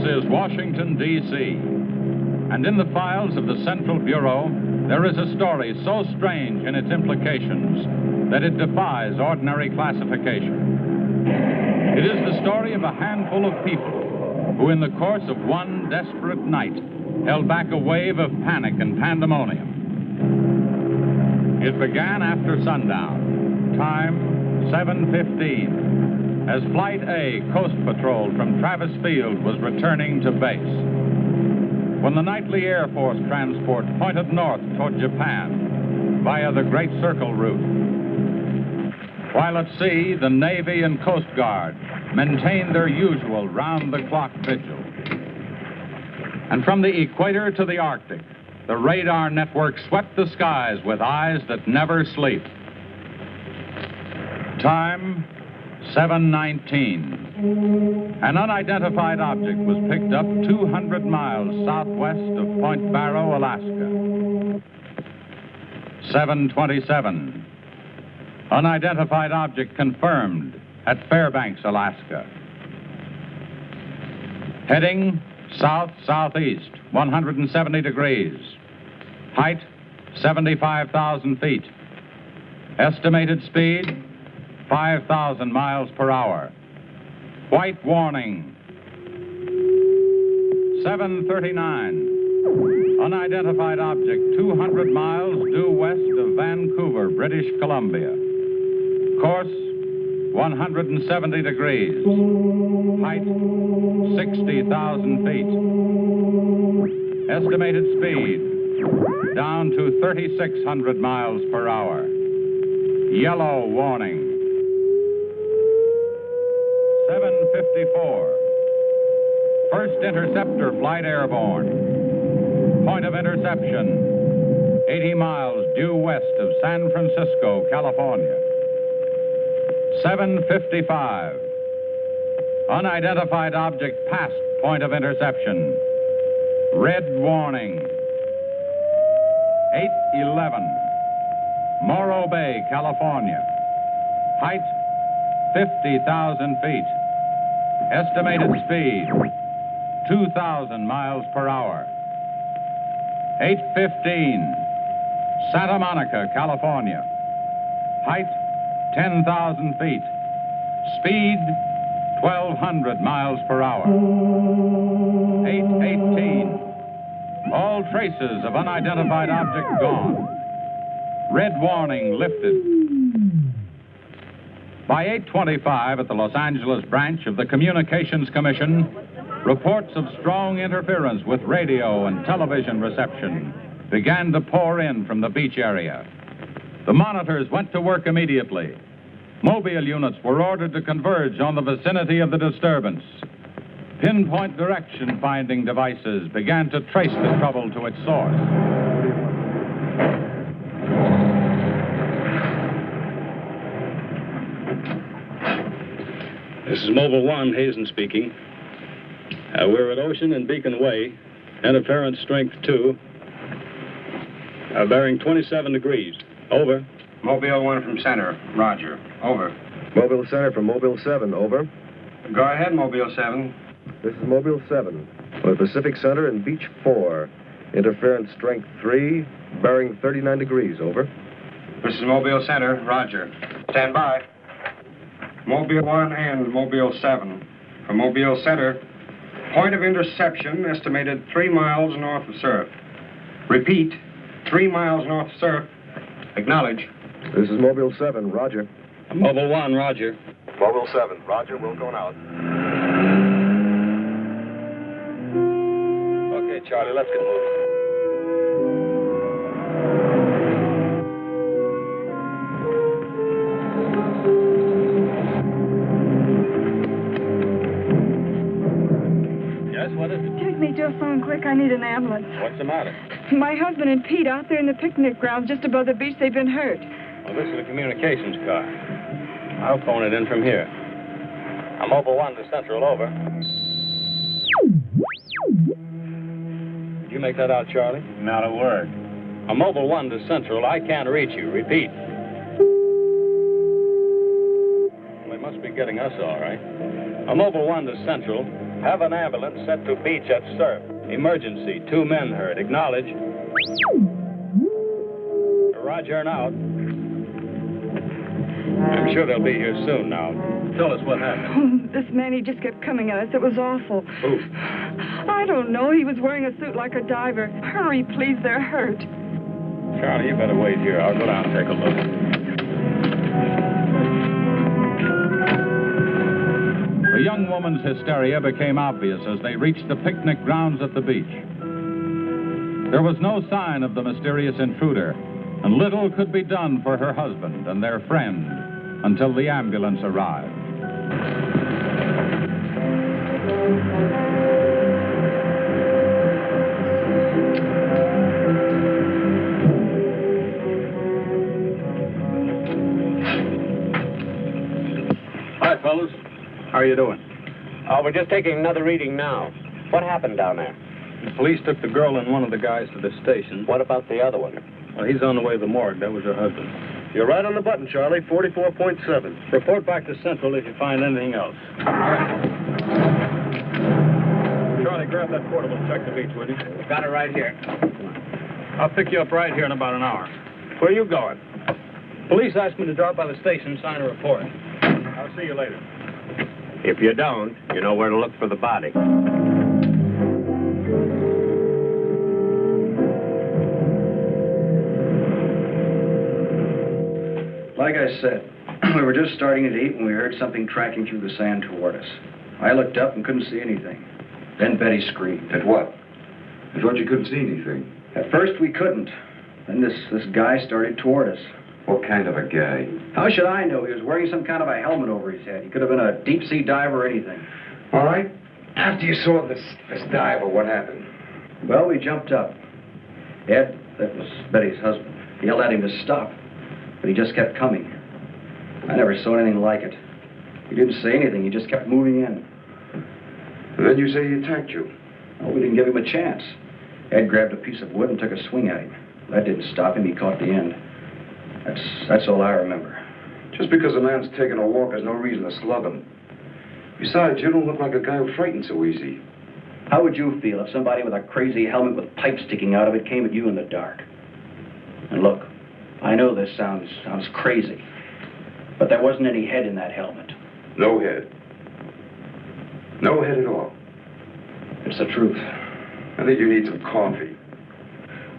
is Washington, D.C., and in the files of the Central Bureau, there is a story so strange in its implications that it defies ordinary classification. It is the story of a handful of people who, in the course of one desperate night, held back a wave of panic and pandemonium. It began after sundown, time 7:15, as Flight A Coast Patrol from Travis Field was returning to base. When the nightly Air Force transport pointed north toward Japan via the Great Circle route. While at sea, the Navy and Coast Guard maintained their usual round-the-clock vigil. And from the equator to the Arctic, the radar network swept the skies with eyes that never sleep. Time, 7:19. An unidentified object was picked up 200 miles southwest of Point Barrow, Alaska. 7:27. Unidentified object confirmed at Fairbanks, Alaska. Heading south-southeast, 170 degrees. Height, 75,000 feet. Estimated speed, 5,000 miles per hour. White warning. 7:39. Unidentified object 200 miles due west of Vancouver, British Columbia. Course 170 degrees. Height 60,000 feet. Estimated speed down to 3,600 miles per hour. Yellow warning. 7:54. First interceptor flight airborne. Point of interception, 80 miles due west of San Francisco, California. 7:55. Unidentified object past point of interception. Red warning. 8:11. Morro Bay, California. Height, 50,000 feet. Estimated speed, 2,000 miles per hour. 8:15. Santa Monica, California. Height, 10,000 feet. Speed, 1,200 miles per hour. 8:18. All traces of unidentified object gone. Red warning lifted. By 8:25 at the Los Angeles branch of the Communications Commission, reports of strong interference with radio and television reception began to pour in from the beach area. The monitors went to work immediately. Mobile units were ordered to converge on the vicinity of the disturbance. Pinpoint direction finding devices began to trace the trouble to its source. This is Mobile 1, Hazen speaking. We're at Ocean and Beacon Way. Interference strength 2. Bearing 27 degrees. Over. Mobile 1 from center. Roger. Over. Mobile Center from Mobile 7. Over. Go ahead, Mobile 7. This is Mobile 7. With Pacific Center and Beach 4. Interference strength 3. Bearing 39 degrees. Over. This is Mobile Center. Roger. Stand by. Mobile 1 and Mobile 7. From Mobile Center, point of interception estimated 3 miles north of surf. Repeat, 3 miles north of surf. Acknowledge. This is Mobile 7. Roger. Mobile 1, Roger. Mobile 7. Roger. We're going out. Okay, Charlie, let's get moving. What is it? Take me to a phone quick. I need an ambulance. What's the matter? My husband and Pete out there in the picnic grounds just above the beach. They've been hurt. Well, this is a communications car. I'll phone it in from here. I'm Mobile 1 to Central, over. Did you make that out, Charlie? Not a word. I'm Mobile 1 to Central. I can't reach you. Repeat. Well, they must must be getting us all right. A Mobile 1 to Central. Have an ambulance set to beach at Surf. Emergency. 2 men hurt. Acknowledge. Roger and out. I'm sure they'll be here soon now. Tell us what happened. Oh, this man, he just kept coming at us. It was awful. Who? I don't know. He was wearing a suit like a diver. Hurry, please. They're hurt. Charlie, you better wait here. I'll go down and take a look. The young woman's hysteria became obvious as they reached the picnic grounds at the beach. There was no sign of the mysterious intruder, and little could be done for her husband and their friend until the ambulance arrived. Hi, fellas. How are you doing? We're just taking another reading now. What happened down there? The police took the girl and one of the guys to the station. What about the other one? Well, he's on the way to the morgue. That was her husband. You're right on the button, Charlie. 44.7. Report back to Central if you find anything else. Charlie, grab that portable and check the beach, would you? Got it right here. I'll pick you up right here in about an hour. Where are you going? Police asked me to drop by the station and sign a report. I'll see you later. If you don't, you know where to look for the body. Like I said, we were just starting to eat when we heard something tracking through the sand toward us. I looked up and couldn't see anything. Then Betty screamed. At what? I thought you couldn't see anything. At first we couldn't. Then this guy started toward us. What kind of a guy? How should I know? He was wearing some kind of a helmet over his head. He could have been a deep-sea diver or anything. All right. After you saw this diver, what happened? Well, we jumped up. Ed, that was Betty's husband, yelled at him to stop. But he just kept coming. I never saw anything like it. He didn't say anything. He just kept moving in. And then you say he attacked you. Oh, we didn't give him a chance. Ed grabbed a piece of wood and took a swing at him. That didn't stop him. He caught the end. That's all I remember. Just because a man's taking a walk is no reason to slug him. Besides, you don't look like a guy who frightens so easy. How would you feel if somebody with a crazy helmet with pipes sticking out of it came at you in the dark? And look, I know this sounds crazy, but there wasn't any head in that helmet. No head. No head at all. It's the truth. I think you need some coffee.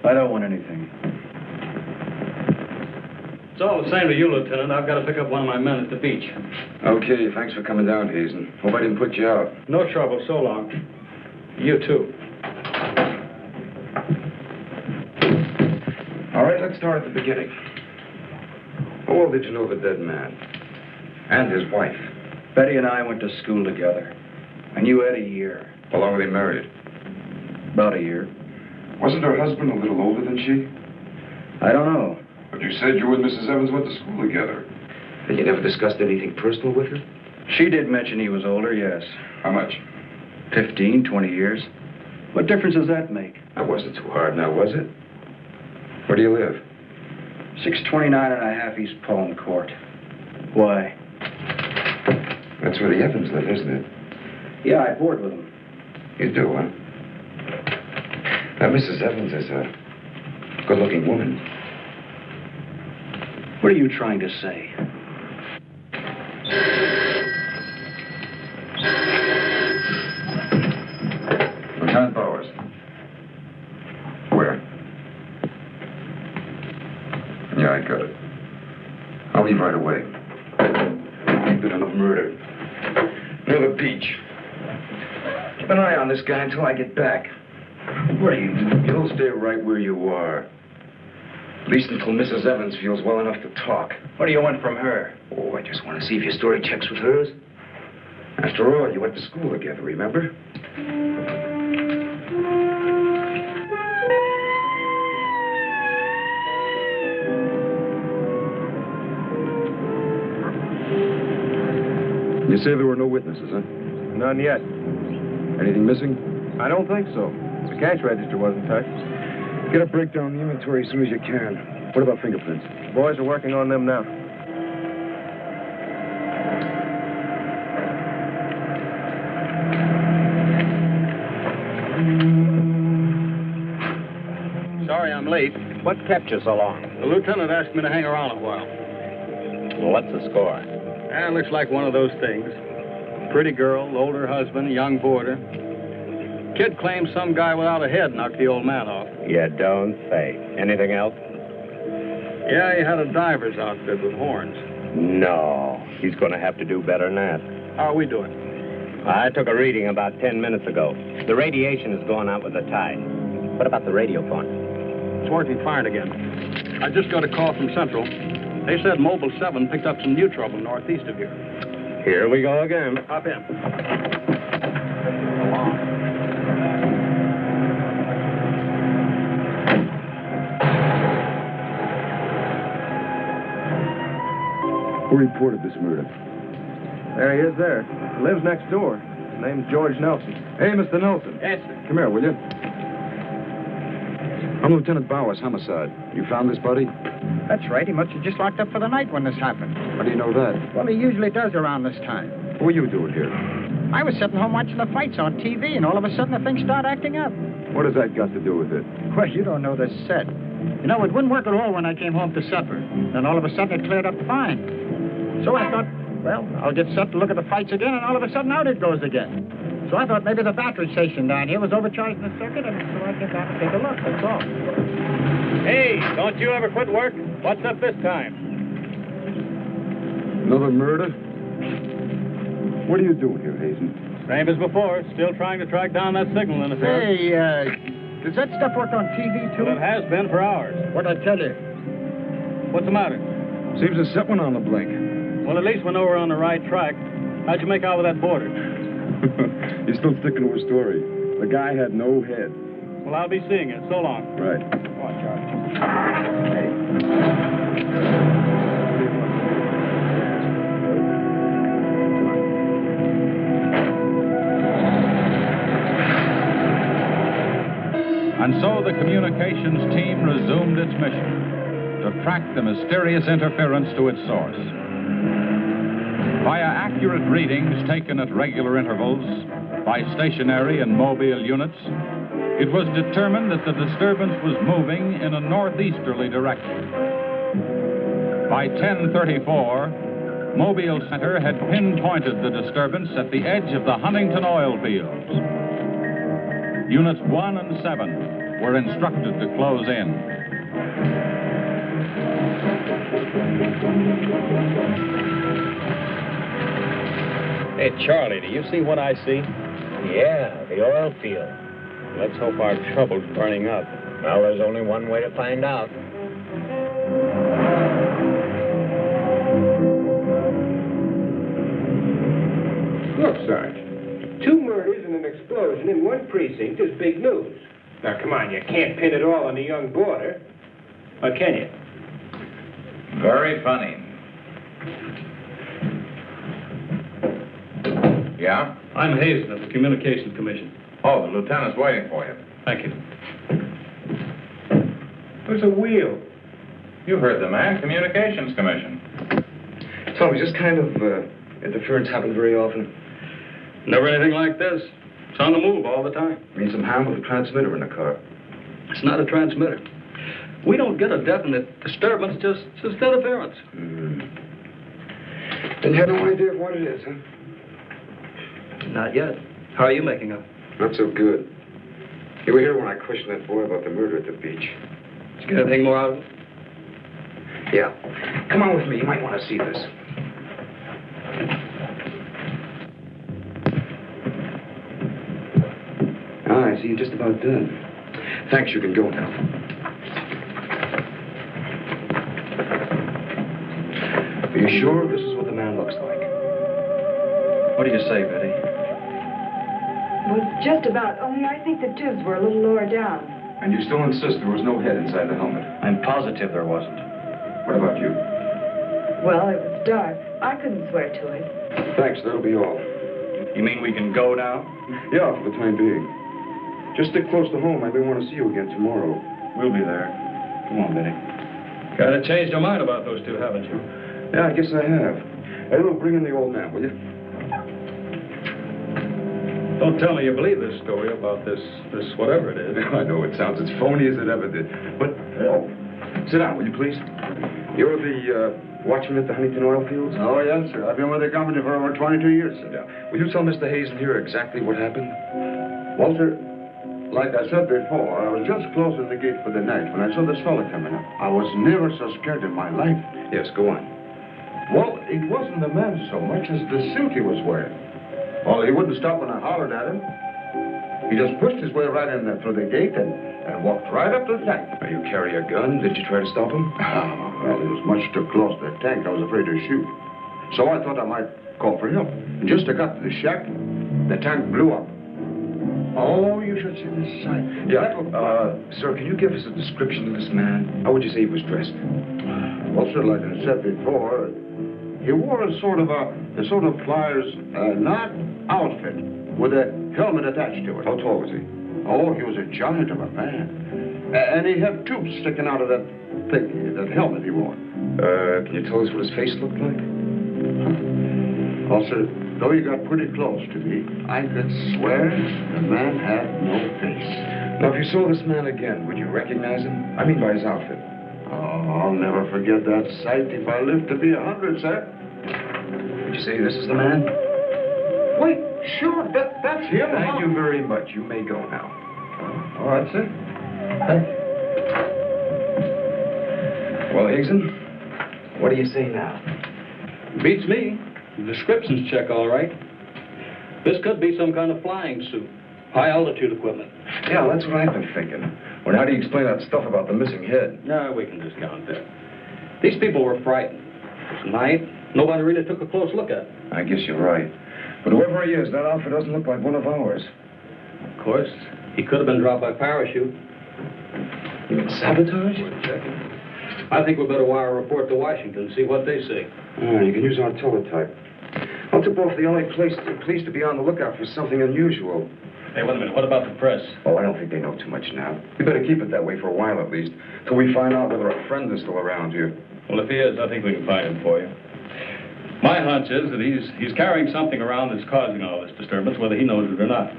I don't want anything. It's all the same to you, Lieutenant. I've got to pick up one of my men at the beach. Okay, thanks for coming down, Hazen. Hope I didn't put you out. No trouble. So long. You too. All right, let's start at the beginning. How old did you know the dead man? And his wife? Betty and I went to school together. I knew Ed a year. How long were they married? About a year. Wasn't her husband a little older than she? I don't know. But you said you and Mrs. Evans went to school together. And you never discussed anything personal with her? She did mention he was older, yes. How much? 15, 20 years. What difference does that make? That wasn't too hard now, was it? Where do you live? 629 and a half East Palm Court. Why? That's where the Evans live, isn't it? Yeah, I board with them. You do, huh? Now, Mrs. Evans is a good-looking woman. What are you trying to say? Lieutenant Bowers. Where? Yeah, I got it. I'll leave right away. Bit of murder. Near the beach. Keep an eye on this guy until I get back. What are you doing? You'll stay right where you are. At least until Mrs. Evans feels well enough to talk. What do you want from her? Oh, I just want to see if your story checks with hers. After all, you went to school together, remember? You say there were no witnesses, huh? None yet. Anything missing? I don't think so. The cash register wasn't touched. Get a breakdown of the inventory as soon as you can. What about fingerprints? The boys are working on them now. What kept you so long? The lieutenant asked me to hang around a while. Well, what's the score? It looks like one of those things. Pretty girl, older husband, young boarder. Kid claims some guy without a head knocked the old man off. You don't say. Anything else? Yeah, he had a diver's outfit with horns. No. He's going to have to do better than that. How are we doing? I took a reading about 10 minutes ago. The radiation is going out with the tide. What about the radio phone? It's working fine again. I just got a call from Central. They said Mobile 7 picked up some new trouble northeast of here. Here we go again. Hop in. Who reported this murder? There he is there. He lives next door. His name's George Nelson. Hey, Mr. Nelson. Yes, sir. Come here, will you? I'm Lieutenant Bowers, homicide. You found this body? That's right. He must have just locked up for the night when this happened. How do you know that? Well, he usually does around this time. What were you doing here? I was sitting home watching the fights on TV, and all of a sudden the thing started acting up. What has that got to do with it? Well, you don't know the set. You know, it wouldn't work at all when I came home to supper. Then all of a sudden it cleared up fine. So I thought, well, I'll get set to look at the fights again, and all of a sudden out it goes again. So I thought maybe the battery station down here was overcharging the circuit, and so I came down to take a look, that's all. Hey, don't you ever quit work? What's up this time? Another murder? What are you doing here, Hazen? Same as before. Still trying to track down that signal interference. Hey, does that stuff work on TV, too? Well, it has been for hours. What'd I tell you? What's the matter? Seems there's something on the blink. Well, at least we know we're on the right track. How'd you make out with that boarder? You're still sticking to a story. The guy had no head. Well, I'll be seeing it. So long. Right. Come on, Charlie. And so the communications team resumed its mission to track the mysterious interference to its source. Via accurate readings taken at regular intervals by stationary and mobile units, it was determined that the disturbance was moving in a northeasterly direction. By 10:34, Mobile Center had pinpointed the disturbance at the edge of the Huntington oil fields. Units 1 and 7 were instructed to close in. Hey, Charlie, do you see what I see? Yeah, the oil field. Let's hope our trouble's burning up. Well, there's only one way to find out. Look, Sarge. 2 murders and an explosion in one precinct is big news. Now, come on, you can't pin it all on the young boarder. Or can you? Very funny. Yeah? I'm Hazen of the Communications Commission. Oh, the lieutenant's waiting for you. Thank you. Who's a wheel? You heard the man, Communications Commission. Tell me, just kind of interference happen very often? Never anything like this. It's on the move all the time. I mean, some harm with the transmitter in the car. It's not a transmitter. We don't get a definite disturbance, just interference. Then you have no idea of what it is, huh? Not yet. How are you making out? Not so good. You were here when I questioned that boy about the murder at the beach. Did you get anything more out of it? Yeah. Come on with me. You might want to see this. I see you're just about done. Thanks. You can go now. Are you sure this is what the man looks like? What do you say, Betty? Well, just about, only I think the tubes were a little lower down. And you still insist there was no head inside the helmet? I'm positive there wasn't. What about you? Well, it was dark. I couldn't swear to it. Thanks. That'll be all. You mean we can go now? Yeah, for the time being. Just stick close to home. I may want to see you again tomorrow. We'll be there. Come on, Betty. Kind of changed your mind about those two, haven't you? Yeah, I guess I have. Hey, look, bring in the old man, will you? Don't tell me you believe this story about this whatever it is. I know it sounds as phony as it ever did. But, sit down, will you please? You're the watchman at the Huntington oil fields? Oh, yes, sir. I've been with the company for over 22 years, sir. Yeah. Will you tell Mr. Hazen here exactly what happened? Well, sir, like I said before, I was just closing the gate for the night when I saw this fella coming up. I was never so scared in my life. Yes, go on. Well, it wasn't the man so much as the suit he was wearing. Well, he wouldn't stop when I hollered at him. He just pushed his way right in there through the gate and walked right up to the tank. Now, you carry a gun? Did you try to stop him? Well, he was much too close to the tank. I was afraid to shoot. So I thought I might call for help. And just as I got to the shack, the tank blew up. Oh, you should see the sight. Yeah, sir, can you give us a description of this man? How would you say he was dressed? Well, sir, like I said before, he wore a sort of flyer's knot outfit with a helmet attached to it. How tall was he? Oh, he was a giant of a man. And he had tubes sticking out of that thing, that helmet he wore. Can you tell us what his face looked like? Well, sir, though he got pretty close to me, I could swear the man had no face. Now, if you saw this man again, would you recognize him? I mean by his outfit. Oh, I'll never forget that sight if I live to be 100, sir. Would you say this is the man? Wait, sure, that's him. Thank you very much. You may go now. All right, sir. Thank you. Well, Hazen, what do you say now? Beats me. The descriptions check all right. This could be some kind of flying suit. High-altitude equipment. Yeah, that's what I've been thinking. Well, how do you explain that stuff about the missing head? No, we can discount that. These people were frightened. It was night. Nobody really took a close look at it. I guess you're right. But whoever he is, that outfit doesn't look like one of ours. Of course, he could have been dropped by parachute. You mean sabotage? We're checking. I think we better wire a report to Washington and see what they say. Oh, you can use our teletype. I'll tip off the LA police to be on the lookout for something unusual. Hey, wait a minute. What about the press? Oh, I don't think they know too much now. We better keep it that way for a while at least, till we find out whether our friend is still around here. Well, if he is, I think we can find him for you. My hunch is that he's carrying something around that's causing all this disturbance, whether he knows it or not.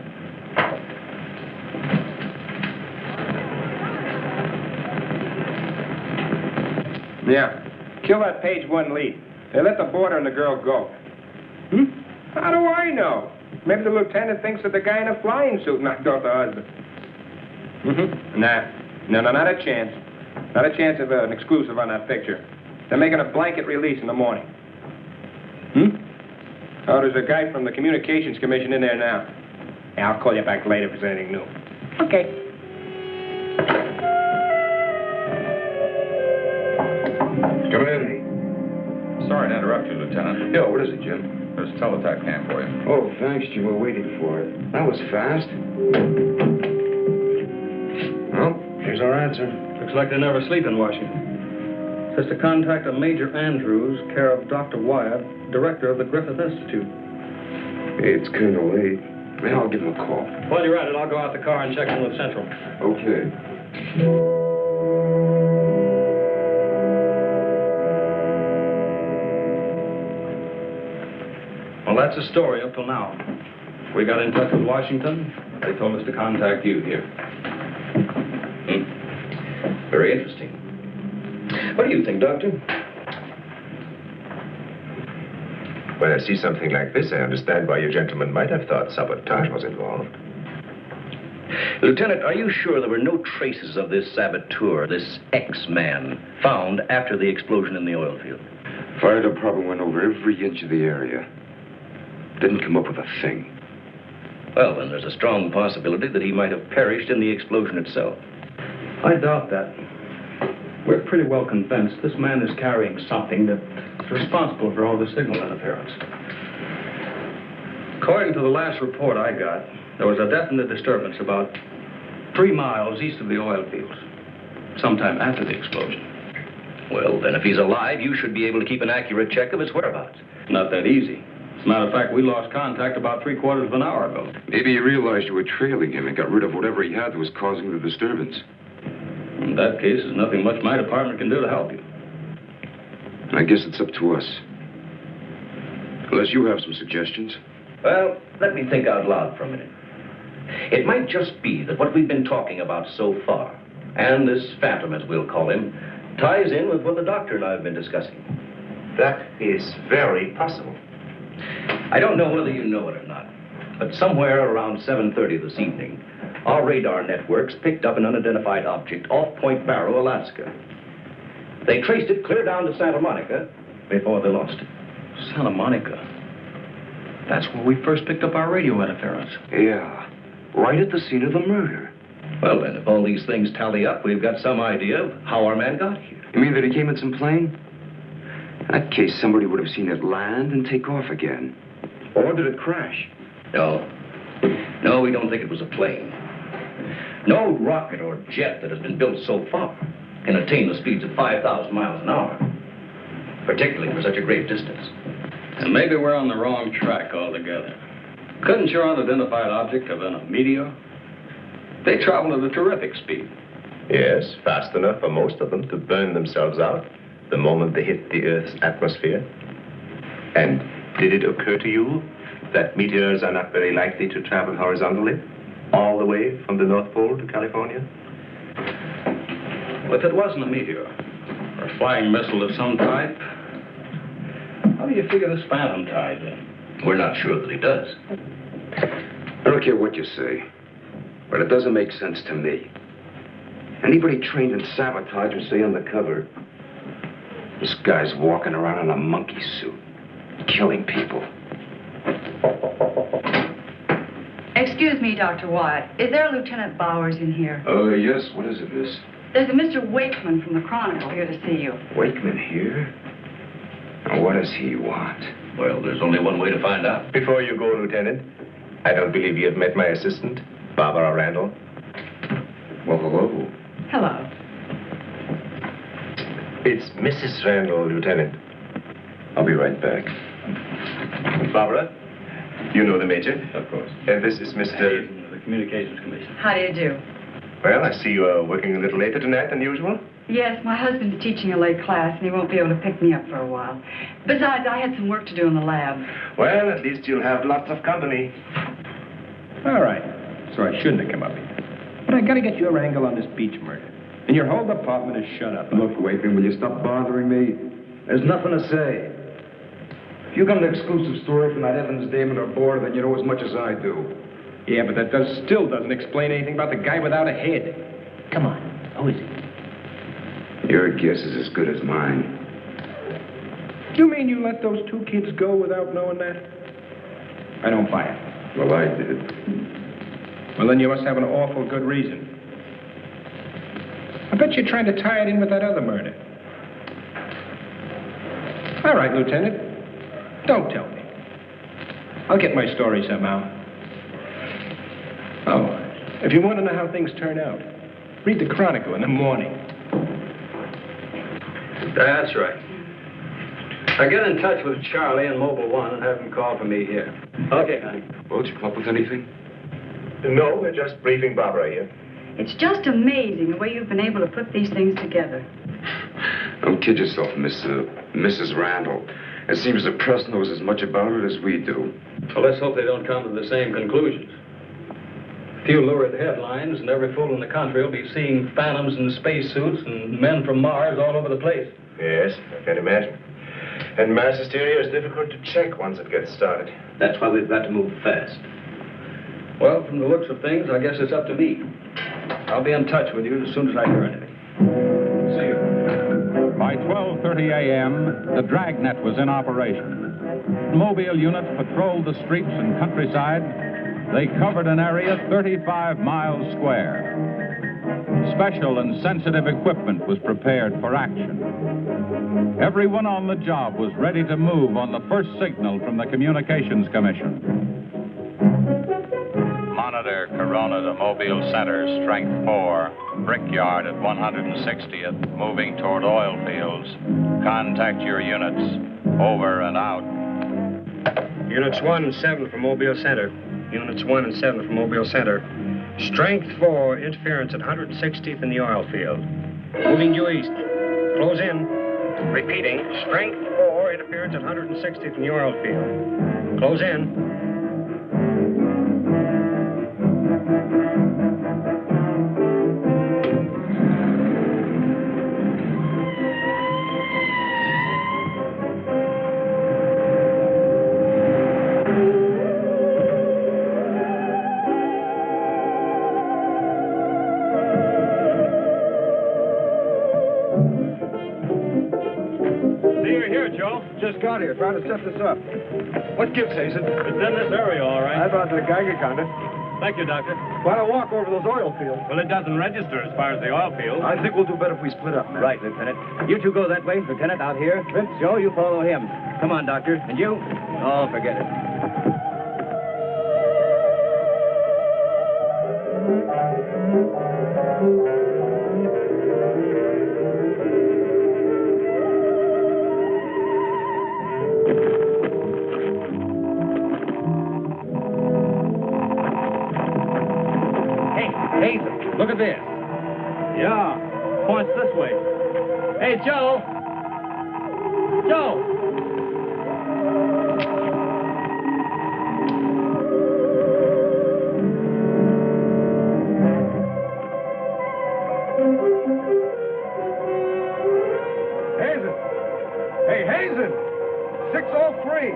Yeah. Kill that page one lead. They let the boarder and the girl go. How do I know? Maybe the lieutenant thinks that the guy in a flying suit knocked off the husband. No, not a chance. Not a chance of an exclusive on that picture. They're making a blanket release in the morning. Oh, there's a guy from the Communications Commission in there now. Yeah, I'll call you back later if there's anything new. Okay. Come in. Sorry to interrupt you, Lieutenant. Yeah, what is it, Jim? There's a teletype cam for you. Oh, thanks, Jim. We're waiting for it. That was fast. Well, here's our answer. Looks like they never sleep in Washington. Says to contact a Major Andrews, care of Dr. Wyatt, director of the Griffith Institute. Hey, it's kind of late. Maybe I'll give him a call. While you're at it, I'll go out the car and check in with Central. Okay. Well, that's the story up till now. We got in touch with Washington. They told us to contact you here. Very interesting. What do you think, Doctor? When I see something like this, I understand why you gentlemen might have thought sabotage was involved. Lieutenant, are you sure there were no traces of this saboteur, this X-man, found after the explosion in the oil field? Fire department went over every inch of the area. Didn't come up with a thing. Well, then there's a strong possibility that he might have perished in the explosion itself. I doubt that. We're pretty well convinced this man is carrying something that's responsible for all the signal interference. According to the last report I got, there was a definite disturbance about 3 miles east of the oil fields, sometime after the explosion. Well, then if he's alive, you should be able to keep an accurate check of his whereabouts. Not that easy. As a matter of fact, we lost contact about 3/4 of an hour ago. Maybe he realized you were trailing him and got rid of whatever he had that was causing the disturbance. In that case, there's nothing much my department can do to help you. I guess it's up to us. Unless you have some suggestions. Well, let me think out loud for a minute. It might just be that what we've been talking about so far, and this phantom, as we'll call him, ties in with what the doctor and I have been discussing. That is very possible. I don't know whether you know it or not, but somewhere around 7:30 this evening, our radar networks picked up an unidentified object off Point Barrow, Alaska. They traced it clear down to Santa Monica before they lost it. Santa Monica? That's where we first picked up our radio interference. Yeah, right at the scene of the murder. Well, then, if all these things tally up, we've got some idea of how our man got here. You mean that he came in some plane? In that case, somebody would have seen it land and take off again. Or did it crash? No. No, we don't think it was a plane. No rocket or jet that has been built so far can attain the speeds of 5,000 miles an hour, particularly for such a great distance. And maybe we're on the wrong track altogether. Couldn't your unidentified object have been a meteor? They travel at a terrific speed. Yes, fast enough for most of them to burn themselves out the moment they hit the Earth's atmosphere. And did it occur to you that meteors are not very likely to travel horizontally, all the way from the North Pole to California? Well, if it wasn't a meteor, or a flying missile of some type, how do you figure this phantom ties in? We're not sure that he does. I don't care what you say, but it doesn't make sense to me. Anybody trained in sabotage would stay undercover. This guy's walking around in a monkey suit, killing people. Excuse me, Dr. Wyatt. Is there a Lieutenant Bowers in here? Oh, yes. What is it, miss? There's a Mr. Wakeman from the Chronicle here to see you. Wakeman here? Now, what does he want? Well, there's only one way to find out. Before you go, Lieutenant, I don't believe you have met my assistant, Barbara Randall. Well, hello. Hello. It's Mrs. Randall, Lieutenant. I'll be right back. Barbara, you know the Major? Of course. And this is Mr. The Communications Commission. How do you do? Well, I see you are working a little later tonight than usual. Yes, my husband's teaching a late class, and he won't be able to pick me up for a while. Besides, I had some work to do in the lab. Well, at least you'll have lots of company. All right. So I shouldn't have come up here. But I gotta get your angle on this Beach murder. And your whole department is shut up. Look, Wakeman, will you stop bothering me? There's nothing to say. If you got an exclusive story from that Evans Damon or Board, then you know as much as I do. Yeah, but that still doesn't explain anything about the guy without a head. Come on. Who is he? Your guess is as good as mine. You mean you let those two kids go without knowing that? I don't buy it. Well, I did. Well, then you must have an awful good reason. I bet you're trying to tie it in with that other murder. All right, Lieutenant. Don't tell me. I'll get my story somehow. Oh, if you want to know how things turn out, read the Chronicle in the morning. That's right. Now get in touch with Charlie in Mobile 1 and have him call for me here. Okay, honey. Well, did you come up with anything? No, we're just briefing Barbara here. It's just amazing the way you've been able to put these things together. Don't kid yourself, Mrs. Randall. It seems the press knows as much about it as we do. Well, let's hope they don't come to the same conclusions. A few lurid headlines, and every fool in the country will be seeing phantoms in spacesuits and men from Mars all over the place. Yes, I can imagine. And mass hysteria is difficult to check once it gets started. That's why we've got to move fast. Well, from the looks of things, I guess it's up to me. I'll be in touch with you as soon as I hear anything. See you. By 12:30 a.m., the Dragnet was in operation. Mobile units patrolled the streets and countryside. They covered an area 35 miles square. Special and sensitive equipment was prepared for action. Everyone on the job was ready to move on the first signal from the Communications Commission. Monitor Corona to Mobile Center, strength 4, Brickyard at 160th, moving toward oil fields. Contact your units. Over and out. Units 1 and 7 from Mobile Center. Units 1 and 7 from Mobile Center. Strength 4, interference at 160th in the oil field. Moving due east. Close in. Repeating, strength 4, interference at 160th in the oil field. Close in. Scott here, trying to set this up. What gives, Hazen? It's in this area, all right. I brought the Geiger counter. Thank you, Doctor. Why don't walk over those oil fields? Well, it doesn't register as far as the oil field. I think we'll do better if we split up, man. Right, Lieutenant. You two go that way, Lieutenant, out here. Joe, you follow him. Come on, Doctor. And you? Oh, forget it. Hey, look at this. Yeah, points this way. Hey, Joe. Joe. Hazen! Hey, Hazen! 603!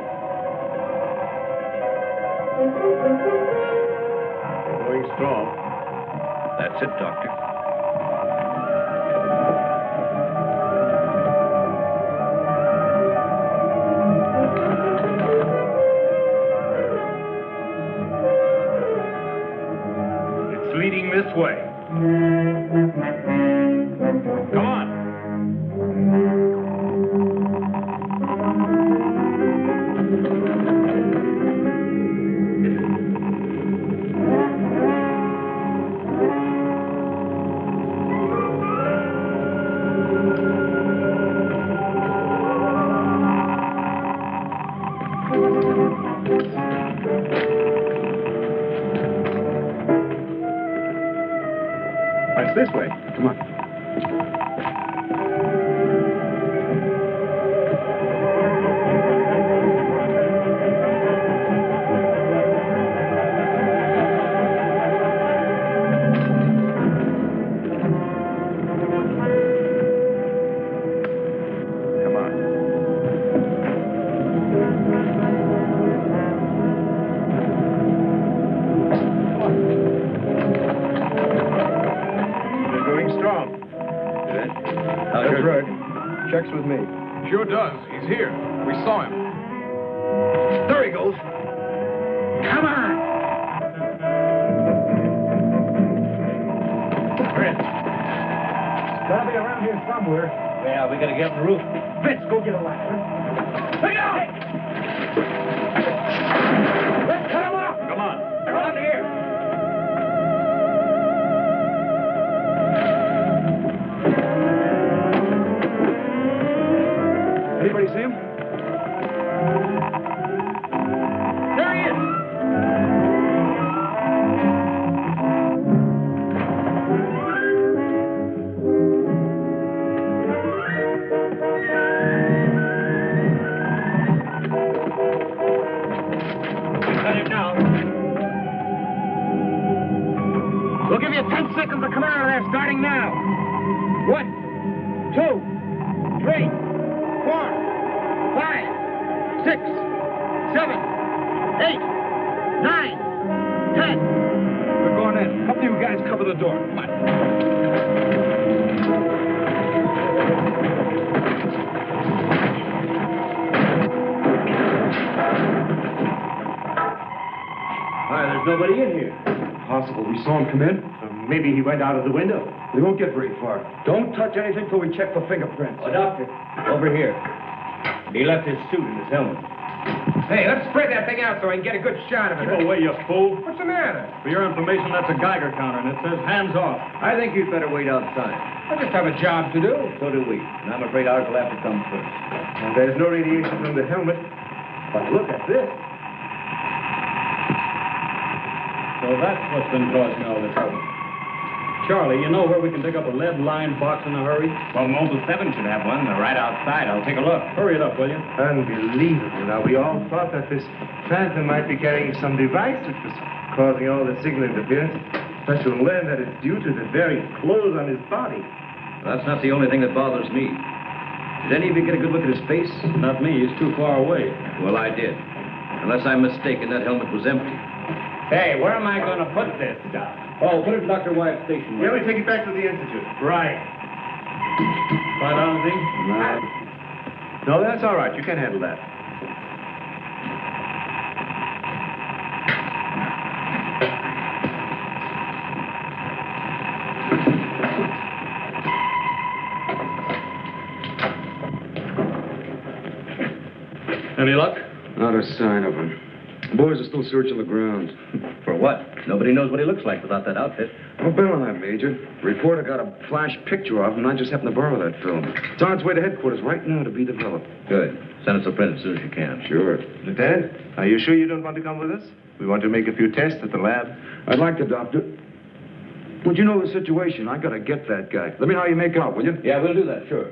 Going strong. That's it, Doctor. It's leading this way. Come on. It's this way. Come on. That's right. Checks with me. Sure does. He's here. We saw him. There he goes. Come on. Fritz. Gotta be around here somewhere. Yeah, we gotta get up the roof. Fitz, go get a ladder. Look out! Let's cut him off. Come on. Around here. Anybody see him? There he is. Cut him now. We'll give you 10 seconds to come out of there, starting now. 1, 2, 3, 4, 5, 6, 7, 8, 9, 10. We're going in. Couple of you guys cover the door. Come on. Why, there's nobody in here. Possible. We saw him come in. Maybe he went out of the window. We won't get very far. Don't touch anything till we check for fingerprints. Oh, Doctor, over here. He left his suit and his helmet. Hey, let's spread that thing out so I can get a good shot of it. Keep away, you fool. What's the matter? For your information, that's a Geiger counter, and it says hands off. I think you'd better wait outside. I just have a job to do. So do we. And I'm afraid ours will have to come first. And there's no radiation from the helmet. But look at this. So that's what's been causing all this trouble. Charlie, you know where we can pick up a lead-lined box in a hurry? Well, Mobile 7 should have one. They're right outside. I'll take a look. Hurry it up, will you? Unbelievable. Now, we all thought that this phantom might be carrying some device that was causing all the signal interference. But you'll learn that it's due to the very clothes on his body. That's not the only thing that bothers me. Did any of you get a good look at his face? Not me. He's too far away. Well, I did. Unless I'm mistaken, that helmet was empty. Hey, where am I going to put this stuff? Oh, put it in Dr. Wyatt's station. Yeah, we take it back to the Institute. Right. Right on, Z? Right. No, that's all right. You can handle that. Any luck? Not a sign of him. The boys are still searching the grounds. For what? Nobody knows what he looks like without that outfit. I'll bet on that, Major. The reporter got a flash picture of him, and I just happened to borrow that film. It's on its way to headquarters right now to be developed. Good. Send us a print as soon as you can. Sure. Lieutenant, are you sure you don't want to come with us? We want to make a few tests at the lab. I'd like to, Doctor. Would you know the situation? I gotta get that guy. Let me know how you make out, will you? Yeah, we'll do that, sure.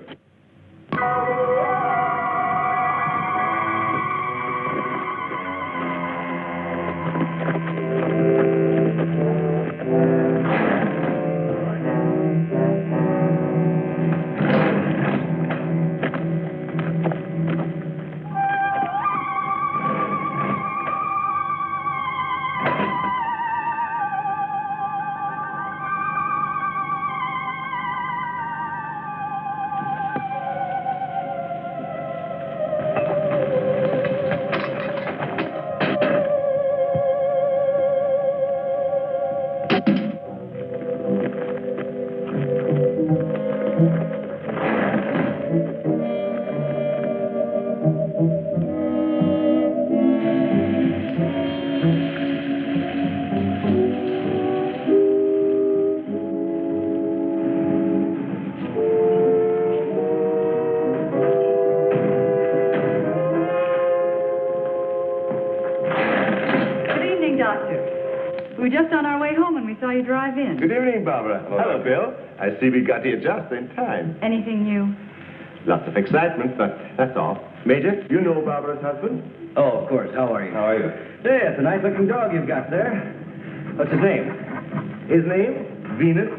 We were just on our way home when we saw you drive in. Good evening, Barbara. Hello, Bill. I see we got here just in time. Anything new? Lots of excitement, but that's all. Major, you know Barbara's husband? Oh, of course. How are you? How are you? Hey, it's a nice-looking dog you've got there. What's his name? His name? Venus.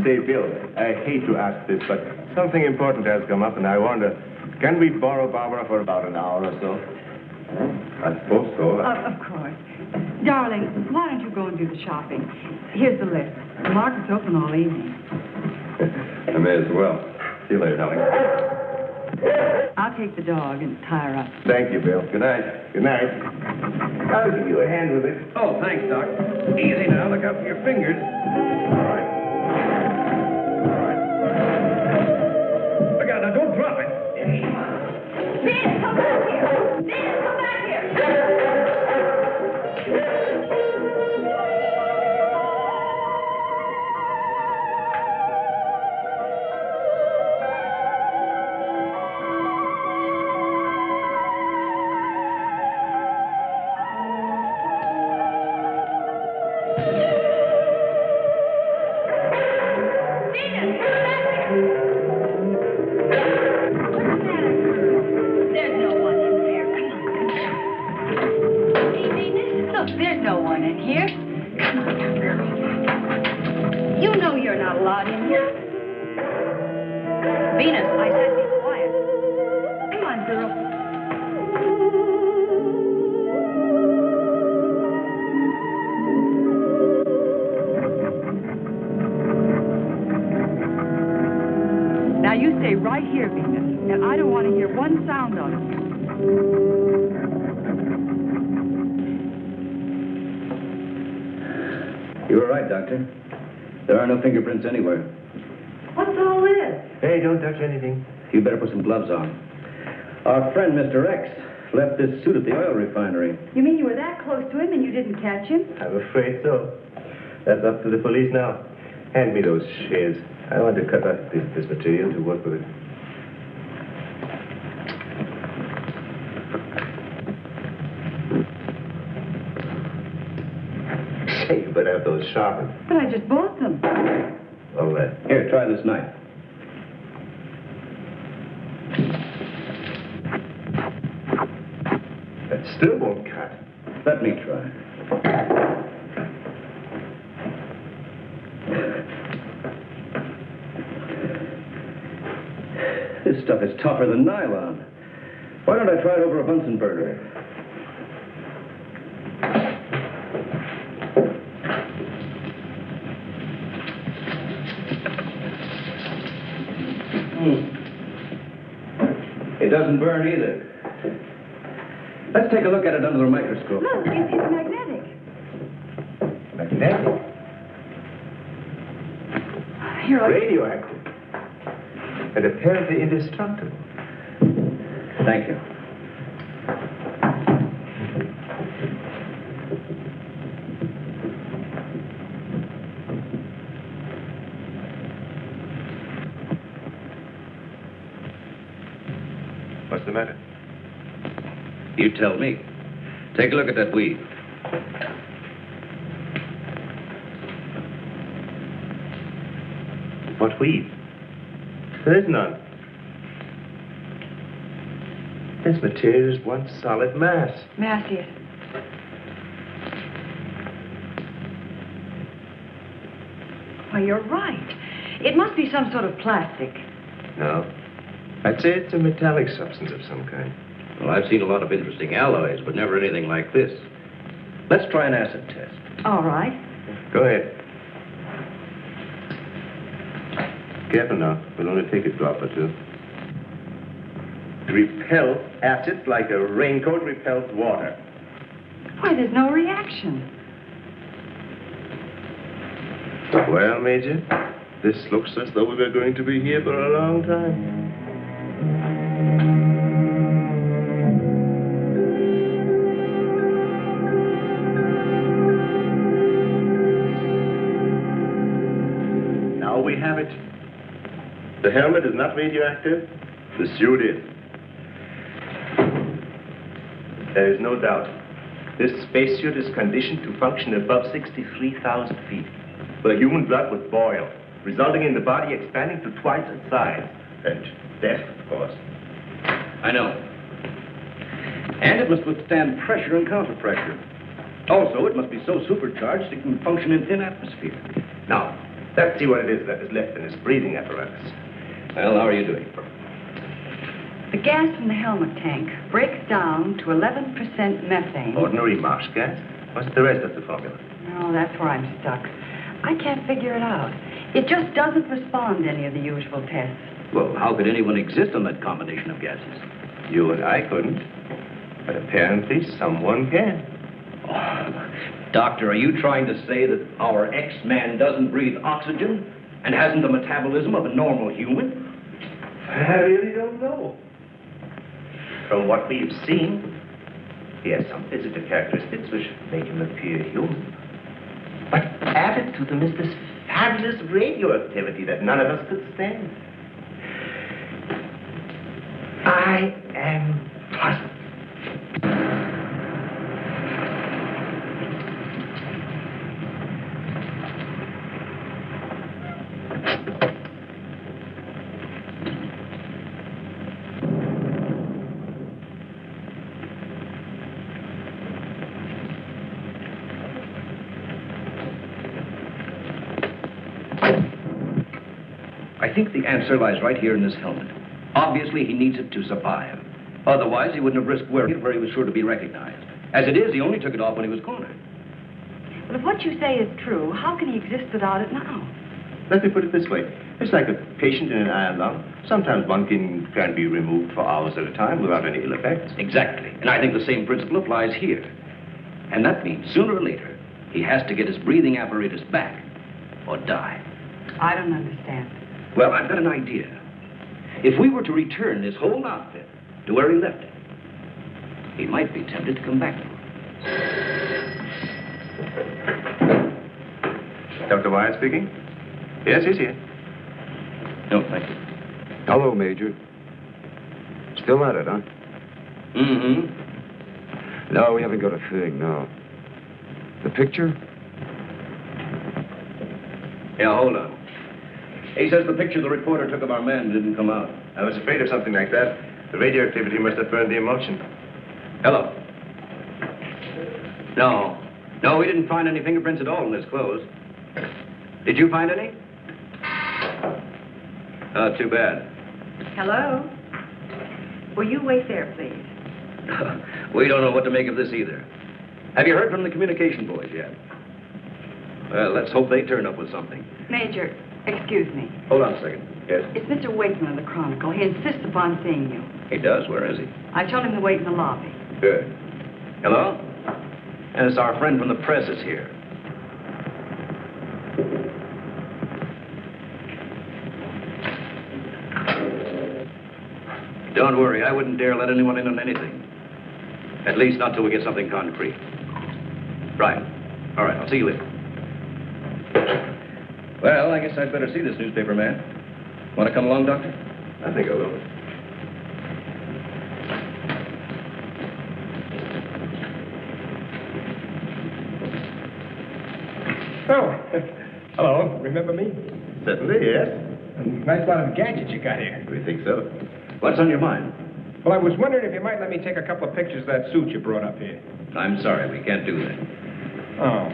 Say, Bill, I hate to ask this, but something important has come up, and I wonder, can we borrow Barbara for about an hour or so? I suppose so. Of course. Darling, why don't you go and do the shopping? Here's the list. The market's open all evening. I may as well. See you later, darling. I'll take the dog and tie her up. Thank you, Bill. Good night. Good night. I'll give you a hand with it. Oh, thanks, Doc. Easy now. Look out for your fingers. All right. Look out now. Don't drop it. Ben, come back here. Ben, come back here. You were right, Doctor. There are no fingerprints anywhere. What's all this? Hey, don't touch anything. You better put some gloves on. Our friend, Mr. X, left this suit at the oil refinery. You mean you were that close to him and you didn't catch him? I'm afraid so. That's up to the police now. Hand me those shears. I want to cut up this material to work with it. Hey, you better have those sharpened. But I just bought them. Well, here, try this knife. That still won't cut. Let me try. This stuff is tougher than nylon. Why don't I try it over a Bunsen burner? Hey, doesn't burn either. Let's take a look at it under the microscope. Look, it's magnetic. Magnetic? Here, Radioactive. And apparently indestructible. Thank you. What's the matter? You tell me. Take a look at that weed. What weed? There is none. This material is one solid mass. May I see it? Why, you're right. It must be some sort of plastic. No. I'd say it's a metallic substance of some kind. Well, I've seen a lot of interesting alloys, but never anything like this. Let's try an acid test. All right. Go ahead. Careful now. We'll only take a drop or two. Repel acid like a raincoat repels water. Why, there's no reaction. Well, Major, this looks as though we were going to be here for a long time. Now we have it. The helmet is not radioactive. The suit is. There is no doubt. This spacesuit is conditioned to function above 63,000 feet, where human blood would boil, resulting in the body expanding to twice its size. And death, of course. I know. And it must withstand pressure and counterpressure. Also, it must be so supercharged it can function in thin atmosphere. Now, let's see what it is that is left in this breathing apparatus. Well, how are you doing? The gas from the helmet tank breaks down to 11% methane. Ordinary marsh gas? What's the rest of the formula? No, that's where I'm stuck. I can't figure it out. It just doesn't respond to any of the usual tests. Well, how could anyone exist on that combination of gases? You and I couldn't. But apparently someone can. Oh, Doctor, are you trying to say that our X-Man doesn't breathe oxygen and hasn't the metabolism of a normal human? I really don't know. From what we've seen, he has some physical characteristics which make him appear human. But added to them is this fabulous radioactivity that none of us could stand. I am puzzled. I think the answer lies right here in this helmet. Obviously, he needs it to survive. Otherwise, he wouldn't have risked wearing it where he was sure to be recognized. As it is, he only took it off when he was cornered. But if what you say is true, how can he exist without it now? Let me put it this way. It's like a patient in an iron lung. Sometimes one can be removed for hours at a time without any ill effects. Exactly. And I think the same principle applies here. And that means sooner or later, he has to get his breathing apparatus back or die. I don't understand. Well, I've got an idea. If we were to return this whole outfit to where he left it, he might be tempted to come back for it. Dr. Wyatt speaking? Yes, he's here. No, thank you. Hello, Major. Still at it, huh? Mm-hmm. No, we haven't got a thing, no. The picture? Yeah, hold on. He says the picture the reporter took of our man didn't come out. I was afraid of something like that. The radioactivity must have burned the emulsion. Hello. No. No, we didn't find any fingerprints at all in his clothes. Did you find any? Oh, too bad. Hello? Will you wait there, please? We don't know what to make of this either. Have you heard from the communication boys yet? Well, let's hope they turn up with something. Major, excuse me. Hold on a second. Yes? It's Mr. Wakeman of the Chronicle. He insists upon seeing you. He does. Where is he? I told him to wait in the lobby. Good. Hello? And it's our friend from the press is here. Don't worry. I wouldn't dare let anyone in on anything. At least not till we get something concrete. Right. All right. I'll see you later. Well, I guess I'd better see this newspaper man. Want to come along, Doctor? I think I will. Oh, hello. Remember me? Certainly, yes. Nice lot of gadgets you got here. We think so. What's on your mind? Well, I was wondering if you might let me take a couple of pictures of that suit you brought up here. I'm sorry. We can't do that. Oh.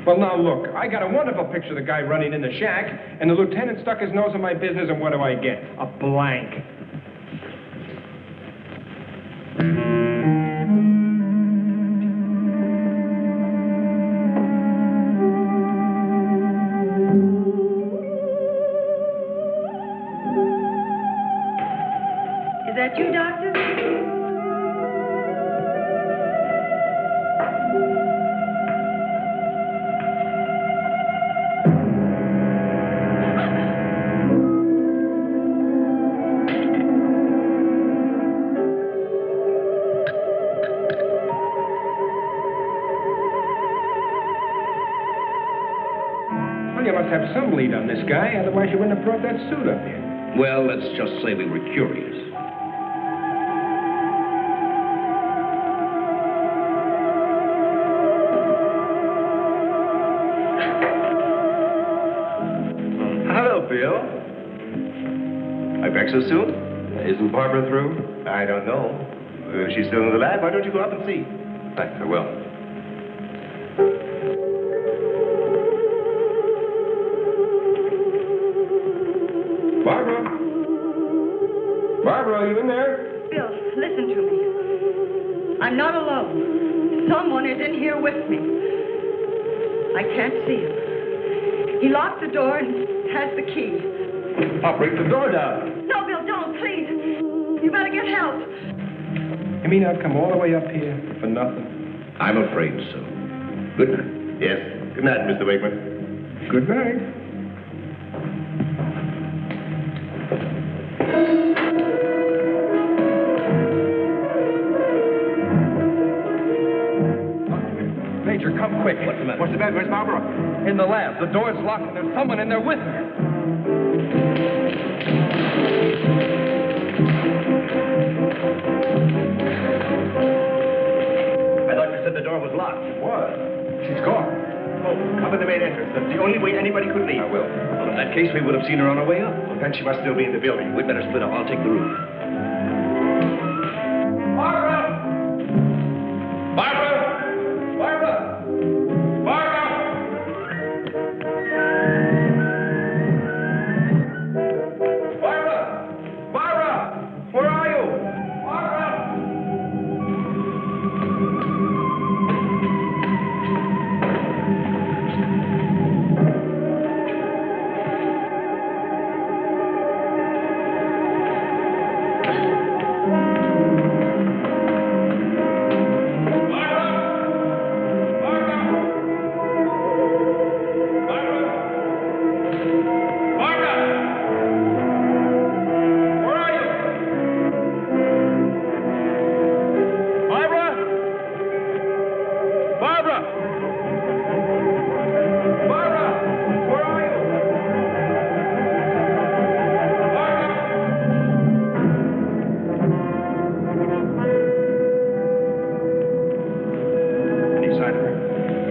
Well, now, look. I got a wonderful picture of the guy running in the shack, and the lieutenant stuck his nose in my business, and what do I get? A blank. Is that you, Doctor? Well, you must have some lead on this guy, otherwise you wouldn't have brought that suit up here. Well, let's just say we were curious. Hello, Bill. Are you back so soon? Isn't Barbara through? I don't know. If she's still in the lab, why don't you go up and see? Right, I will. Barbara? Barbara, are you in there? Bill, listen to me. I'm not alone. Someone is in here with me. I can't see him. He locked the door and has the key. I'll break the door down. No, Bill, don't, please. You better get help. You mean I've come all the way up here for nothing? I'm afraid so. Good night. Yes. Good night, Mr. Wakeman. Good night. Major, come quick. What's the matter? What's the matter? Where's Barbara? In the lab. The door's locked and there's someone in there with her. I thought you said the door was locked. What? She's gone. Oh, come to the main entrance. That's the only way anybody could leave. I will. Well, in that case, we would have seen her on her way up. Well, then she must still be in the building. We'd better split up. I'll take the roof. Barbara! Barbara! Barbara! Barbara! Barbara! Barbara! Where are you? Barbara!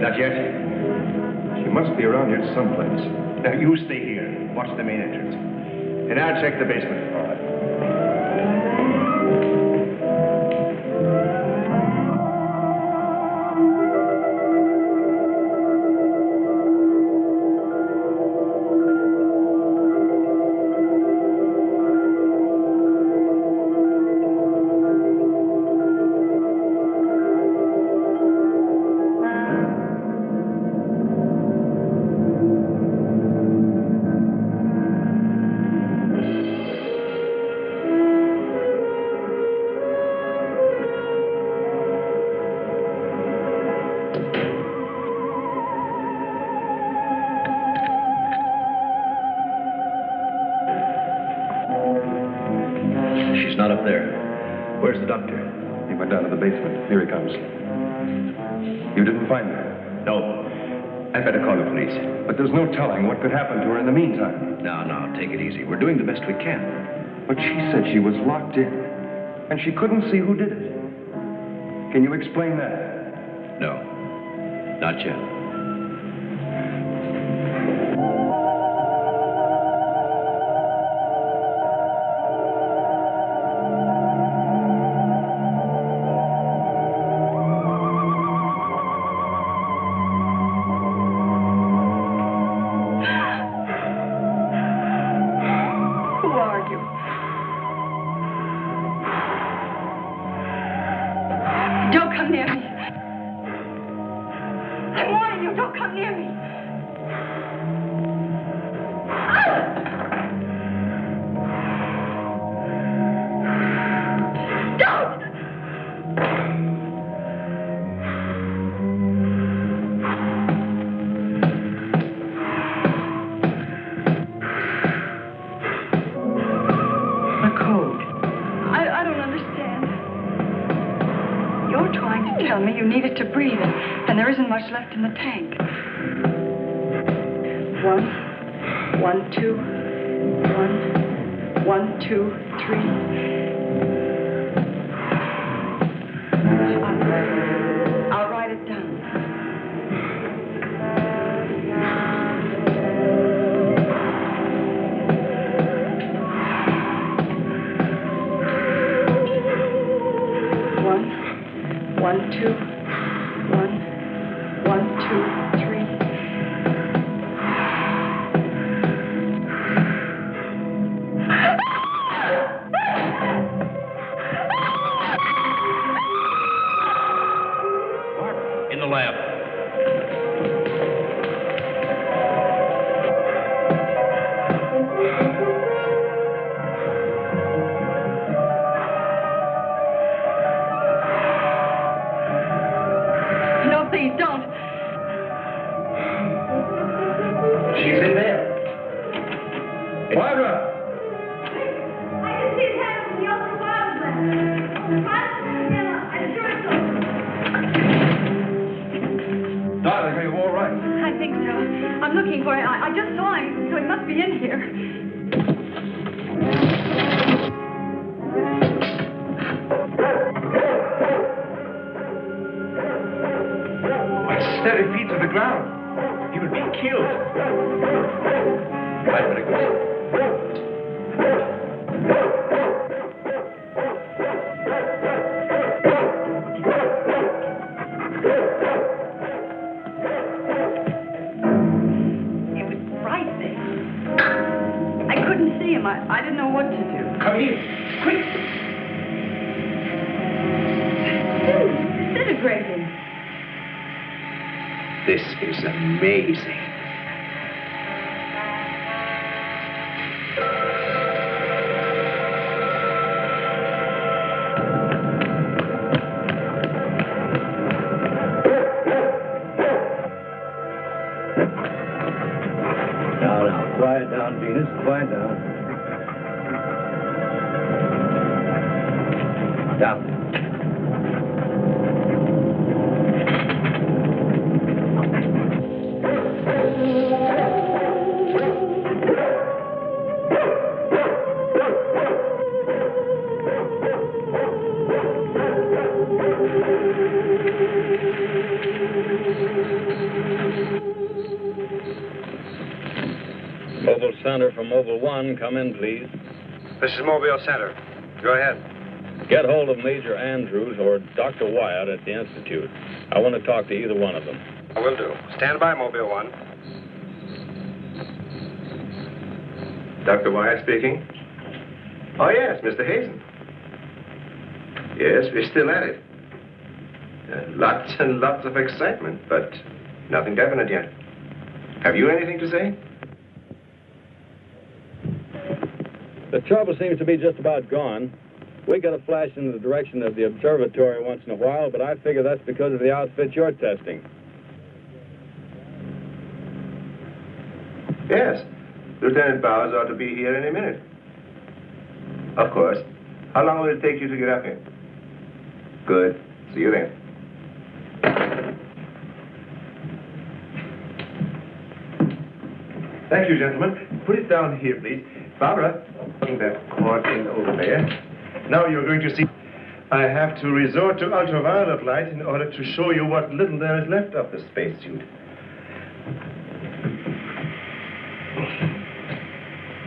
Not yet? She must be around here someplace. Now, you stay here. Watch the main entrance. And I'll check the basement. All right. basement. Here he comes. You didn't find her? No. I'd better call the police. But there's no telling what could happen to her in the meantime. No, take it easy. We're doing the best we can. But she said she was locked in, and she couldn't see who did it. Can you explain that? No. Not yet. Much left in the tank. 1, 2, 1, 1, 2, 3. I'll write it down. One, 2. 1, 2, 3. In the lab. No, please don't. She's in there. Barbara! I can see his head from the open bottom left. I'm sure it's over. Darling, are you all right? I think so. I'm looking for him. I just saw him, so he must be in here. Steady feet to the ground. He would be killed. I'd better go. It was frightening. I couldn't see him. I didn't know what to do. Come here. Quick. Disintegrating. This is amazing. Now, quiet down, Venus. Quiet down. Down. Mobile Center from Mobile 1, come in, please. This is Mobile Center. Go ahead. Get hold of Major Andrews or Dr. Wyatt at the Institute. I want to talk to either one of them. I will do. Stand by, Mobile 1. Dr. Wyatt speaking. Oh, yes, Mr. Hazen. Yes, we're still at it. Lots and lots of excitement, but nothing definite yet. Have you anything to say? The trouble seems to be just about gone. We get a flash in the direction of the observatory once in a while, but I figure that's because of the outfit you're testing. Yes. Lieutenant Bowers ought to be here any minute. Of course. How long will it take you to get up here? Good. See you then. Thank you, gentlemen. Put it down here, please. Barbara, putting that cord in over there. Now you're going to see. I have to resort to ultraviolet light in order to show you what little there is left of the spacesuit.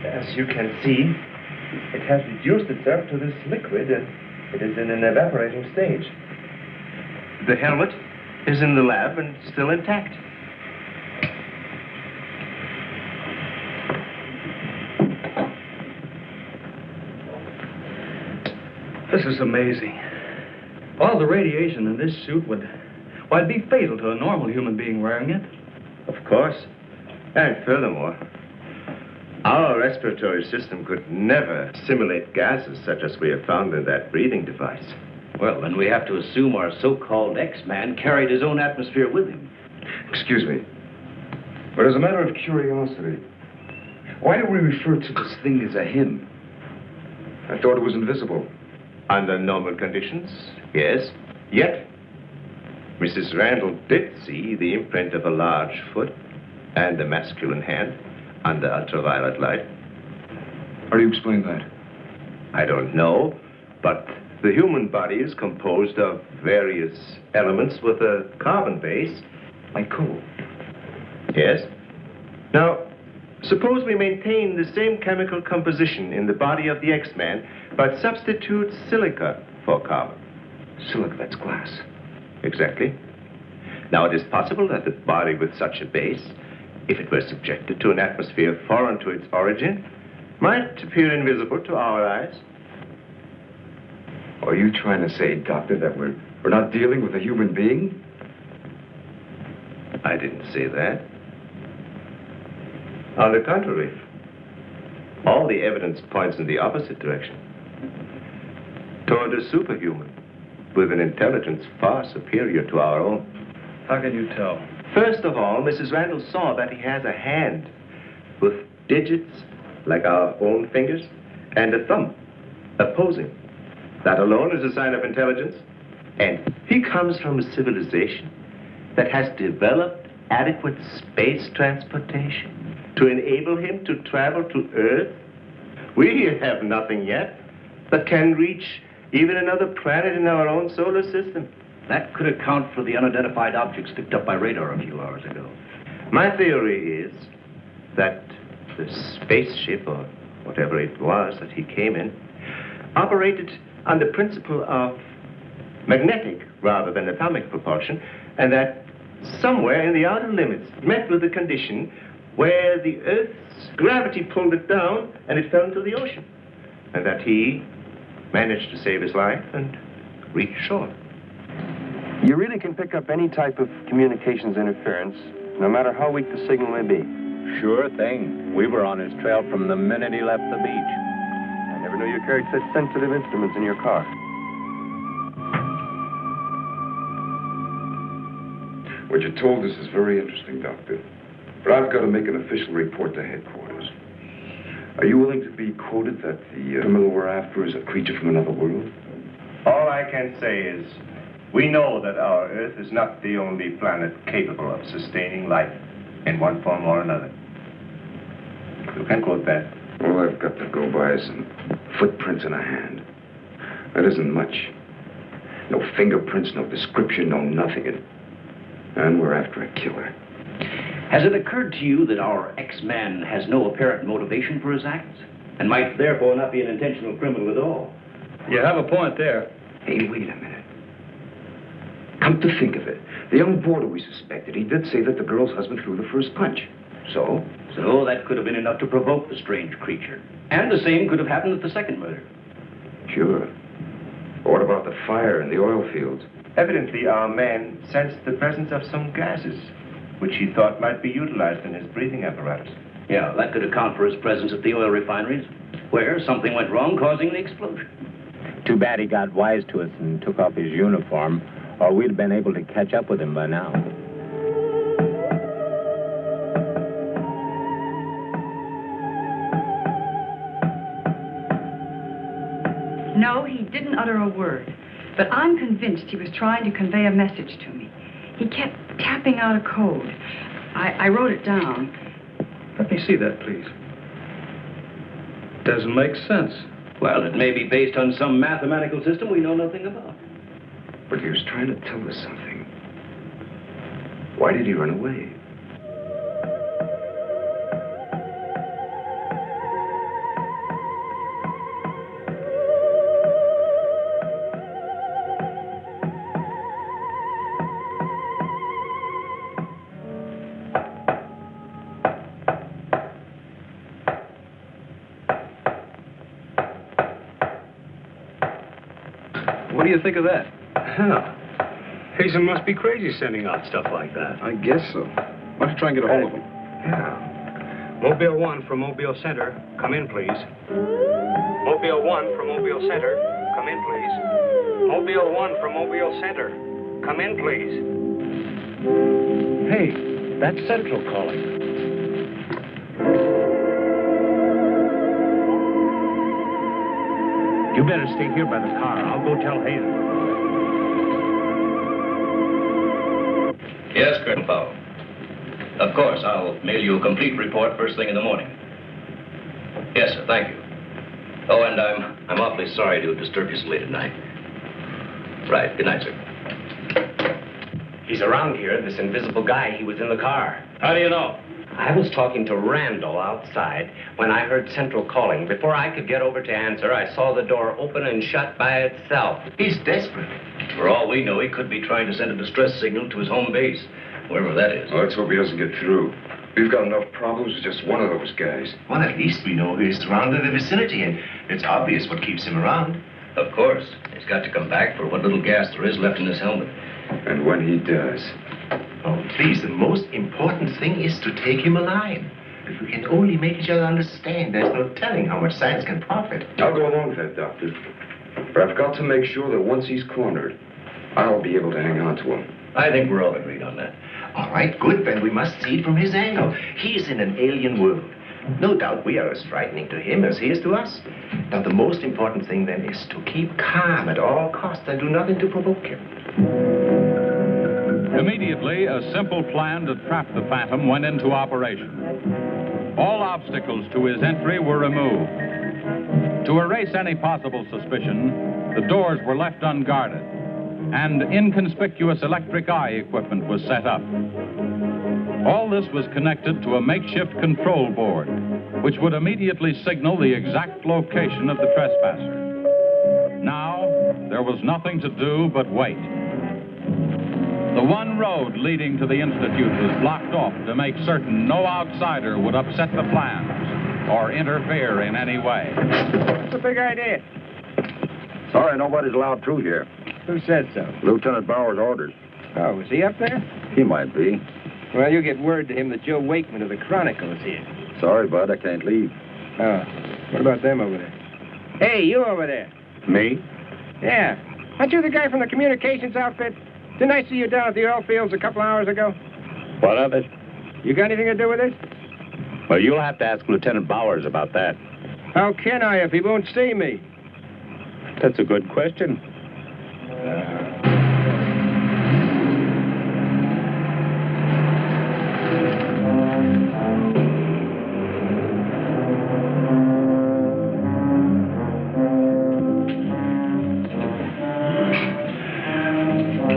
As you can see, it has reduced itself to this liquid and it is in an evaporating stage. The helmet is in the lab and still intact. This is amazing. All the radiation in this suit would, well, it'd be fatal to a normal human being wearing it. Of course. And furthermore, our respiratory system could never assimilate gases such as we have found in that breathing device. Well, then we have to assume our so-called X-Man carried his own atmosphere with him. Excuse me, but as a matter of curiosity, why do we refer to this thing as a him? I thought it was invisible. Under normal conditions, yes. Yet, Mrs. Randall did see the imprint of a large foot and a masculine hand under ultraviolet light. How do you explain that? I don't know, but the human body is composed of various elements with a carbon base. Like coal? Yes. Now, suppose we maintain the same chemical composition in the body of the X-Man, but substitute silica for carbon. Silica, that's glass. Exactly. Now, it is possible that the body with such a base, if it were subjected to an atmosphere foreign to its origin, might appear invisible to our eyes. Are you trying to say, Doctor, that we're not dealing with a human being? I didn't say that. On the contrary, all the evidence points in the opposite direction. Toward a superhuman with an intelligence far superior to our own. How can you tell? First of all, Mrs. Randall saw that he has a hand with digits like our own fingers and a thumb opposing. That alone is a sign of intelligence. And he comes from a civilization that has developed adequate space transportation to enable him to travel to Earth. We have nothing yet that can reach even another planet in our own solar system. That could account for the unidentified objects picked up by radar a few hours ago. My theory is that the spaceship, or whatever it was that he came in, operated on the principle of magnetic rather than atomic propulsion, and that somewhere in the outer limits met with the condition where the Earth's gravity pulled it down and it fell into the ocean, and that he managed to save his life and reach shore. You really can pick up any type of communications interference, no matter how weak the signal may be. Sure thing. We were on his trail from the minute he left the beach. I never knew you carried such sensitive instruments in your car. What you told us is very interesting, Doctor. But I've got to make an official report to headquarters. Are you willing to be quoted that the criminal we're after is a creature from another world? All I can say is, we know that our Earth is not the only planet capable of sustaining life in one form or another. You can quote that. All I've got to go by is some footprints in a hand. That isn't much. No fingerprints, no description, no nothing. And we're after a killer. Has it occurred to you that our X-Man has no apparent motivation for his acts, and might therefore not be an intentional criminal at all? You have a point there. Hey, wait a minute. Come to think of it, the young boarder we suspected, he did say that the girl's husband threw the first punch. So? So that could have been enough to provoke the strange creature. And the same could have happened at the second murder. Sure. But what about the fire in the oil fields? Evidently, our man sensed the presence of some gases, which he thought might be utilized in his breathing apparatus. Yeah, that could account for his presence at the oil refineries, where something went wrong, causing the explosion. Too bad he got wise to us and took off his uniform, or we'd have been able to catch up with him by now. No, he didn't utter a word. But I'm convinced he was trying to convey a message to me. He kept tapping out a code. I wrote it down. Let me see that, please. Doesn't make sense. Well, it may be based on some mathematical system we know nothing about. But he was trying to tell us something. Why did he run away? What do you think of that? Hell, Hazen must be crazy sending out stuff like that. I guess so. Why don't you try and get a hold of him? Yeah. Mobile 1 from Mobile Center. Come in, please. Mobile 1 from Mobile Center. Come in, please. Mobile 1 from Mobile Center. Come in, please. Hey, that's Central calling. You better stay here by the car. I'll go tell Hazen. Yes, Colonel Powell. Of course, I'll mail you a complete report first thing in the morning. Yes, sir, thank you. Oh, and I'm awfully sorry to disturb you so late at night. Right, good night, sir. He's around here, this invisible guy. He was in the car. How do you know? I was talking to Randall outside when I heard Central calling. Before I could get over to answer, I saw the door open and shut by itself. He's desperate. For all we know, he could be trying to send a distress signal to his home base, wherever that is. Well, let's hope he doesn't get through. We've got enough problems with just one of those guys. Well, at least we know he's surrounded the vicinity, and it's obvious what keeps him around. Of course. He's got to come back for what little gas there is left in his helmet. And when he does... Oh, please, the most important thing is to take him alive. If we can only make each other understand, there's no telling how much science can profit. I'll go along with that, Doctor. But I've got to make sure that once he's cornered, I'll be able to hang on to him. I think we're all agreed on that. All right, good, then we must see it from his angle. He's in an alien world. No doubt we are as frightening to him as he is to us. Now, the most important thing, then, is to keep calm at all costs and do nothing to provoke him. Immediately, a simple plan to trap the Phantom went into operation. All obstacles to his entry were removed. To erase any possible suspicion, the doors were left unguarded, and inconspicuous electric eye equipment was set up. All this was connected to a makeshift control board, which would immediately signal the exact location of the trespasser. Now, there was nothing to do but wait. The one road leading to the Institute was blocked off to make certain no outsider would upset the plans or interfere in any way. What's the big idea? Sorry, nobody's allowed through here. Who said so? Lieutenant Bauer's orders. Oh, is he up there? He might be. Well, you get word to him that Joe Wakeman of the Chronicle is here. Sorry, bud, I can't leave. Oh, what about them over there? Hey, you over there. Me? Yeah. Aren't you the guy from the communications outfit? Didn't I see you down at the oil fields a couple hours ago? What of it? You got anything to do with it? Well, you'll have to ask Lieutenant Bowers about that. How can I if he won't see me? That's a good question.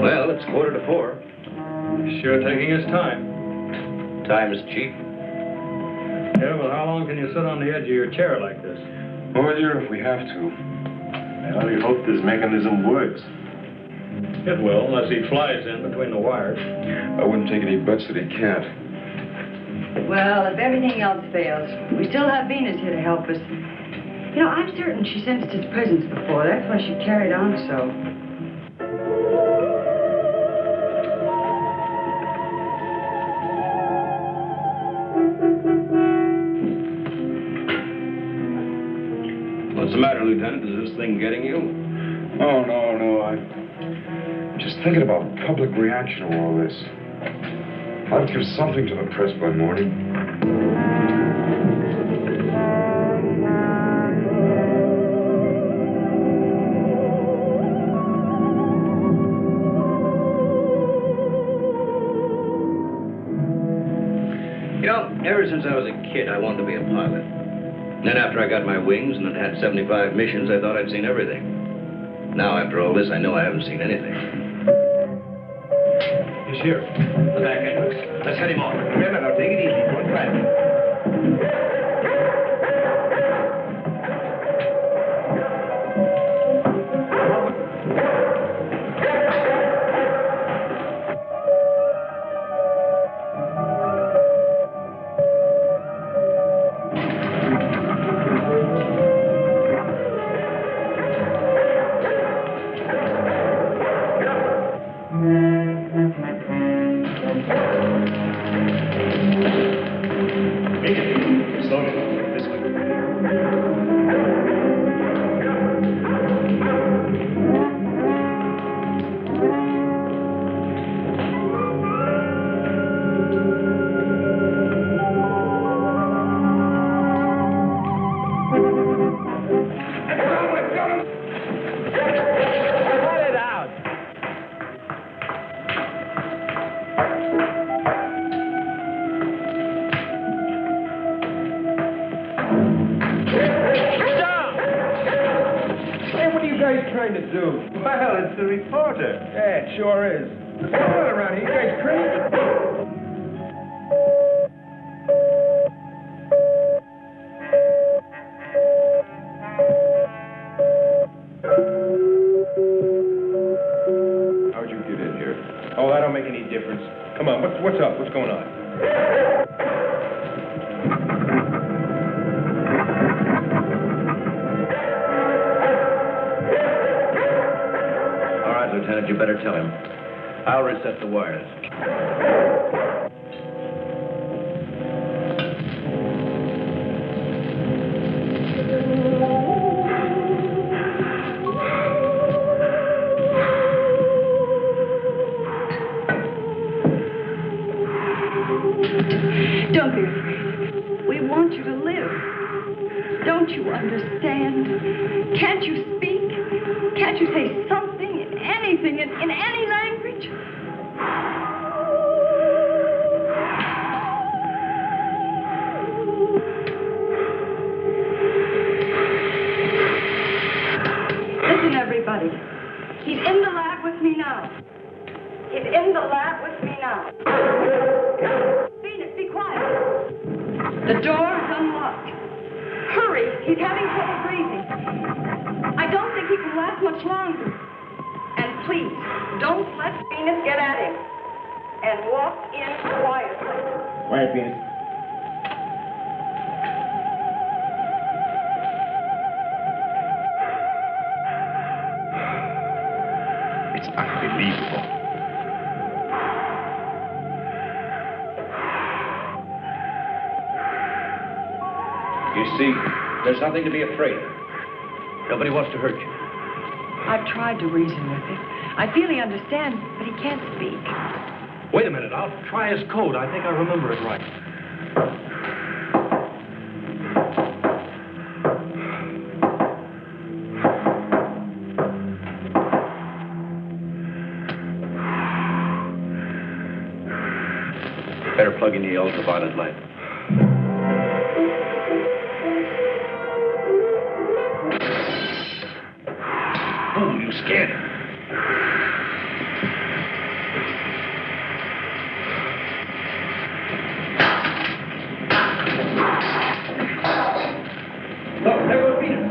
Well, it's 3:45. Sure taking his time. Time is cheap. Yeah, well, how long can you sit on the edge of your chair like this? All year if we have to. Well, we hope this mechanism works. It will, unless he flies in between the wires. I wouldn't take any bets that he can't. Well, if everything else fails, we still have Venus here to help us. You know, I'm certain she sensed his presence before. That's why she carried on so. What's the matter, Lieutenant? Is this thing getting you? Oh, no. I'm just thinking about public reaction to all this. I'd give something to the press by morning. You know, ever since I was a kid, I wanted to be a pilot. Then after I got my wings and had 75 missions, I thought I'd seen everything. Now, after all this, I know I haven't seen anything. He's here. The back entrance. Let's head him off. Remember, now, take it easy. Don't crash. trying to do? Well, it's the reporter. Yeah, it sure is. What's going on around here? You guys crazy? How'd you get in here? Oh, that don't make any difference. Come on, what's up? What's going on? Lieutenant, you better tell him. I'll reset the wires. Don't be afraid. We want you to live. Don't you understand? Can't you speak? Can't you say something? Anything in any language? Listen, everybody. He's in the lab with me now. He's in the lab with me now. Venus, be quiet. The door's unlocked. Hurry. He's having trouble breathing. I don't think he can last much longer. And please, don't let Venus get at him. And walk in quietly. Quiet, Venus. It's unbelievable. You see, there's nothing to be afraid of. Nobody wants to hurt you. I've tried to reason with him. I feel he understands, but he can't speak. Wait a minute. I'll try his code. I think I remember it right. Better plug in the ultraviolet light. Oh, you scared him. Look, there goes Venus.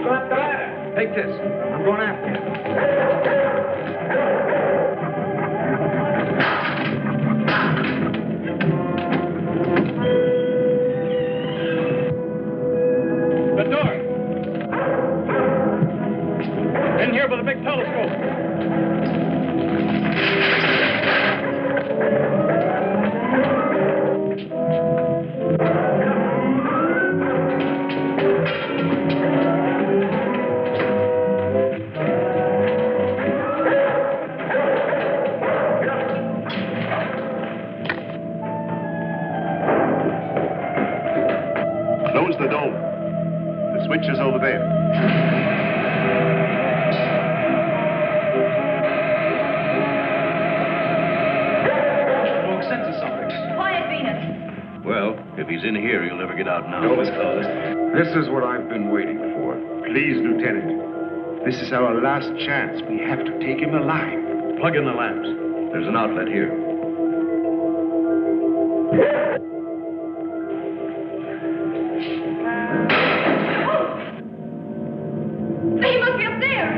Go up the ladder. Take this. I'm going after you. The door. In here with a big telescope. Close the door. The switch is over there. Smoke senses something. Quiet, Venus. Well, if he's in here, he'll never get out now. Door is closed. This is what I've been waiting for. Please, Lieutenant. This is our last chance. We have to take him alive. Plug in the lamps. There's an outlet here. He must be up there.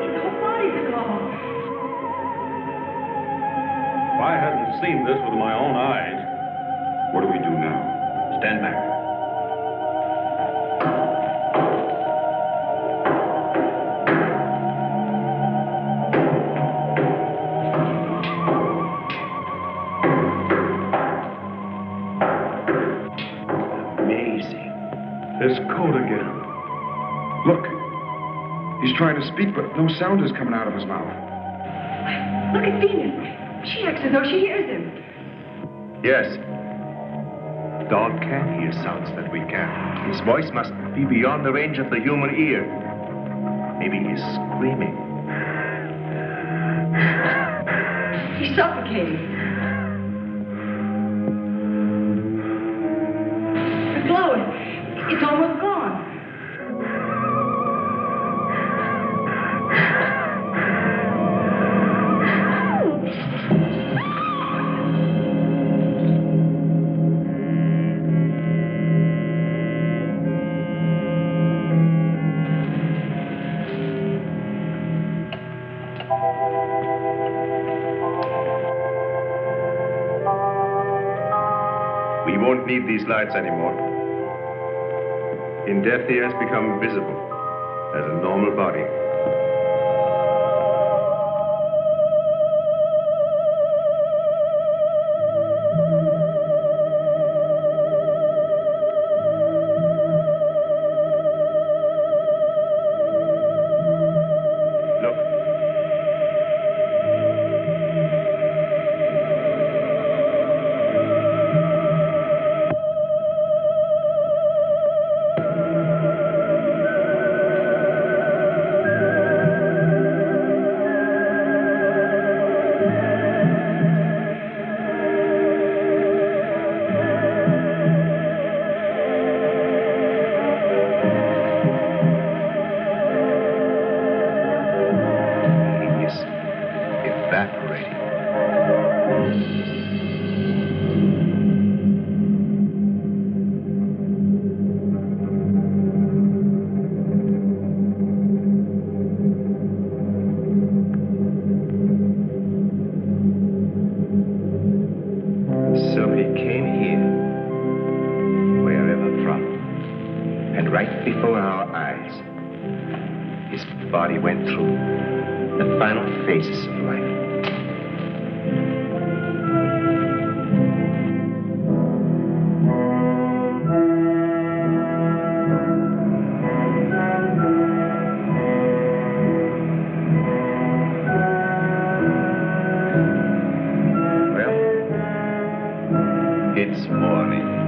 His whole body's aglow. If I hadn't seen this with my own eyes. What do we do now? Stand back. Amazing. There's code again. Look. He's trying to speak, but no sound is coming out of his mouth. Look at Venus. She acts as though she hears him. Yes. Dog can hear sounds that we can. His voice must be beyond the range of the human ear. Maybe he's screaming. He's suffocating. The glow, it's almost gone. We won't need these lights anymore. In death, he has become visible as a normal body. So he came here, wherever from, and right before our eyes, his body went through the final phases of life. It's morning.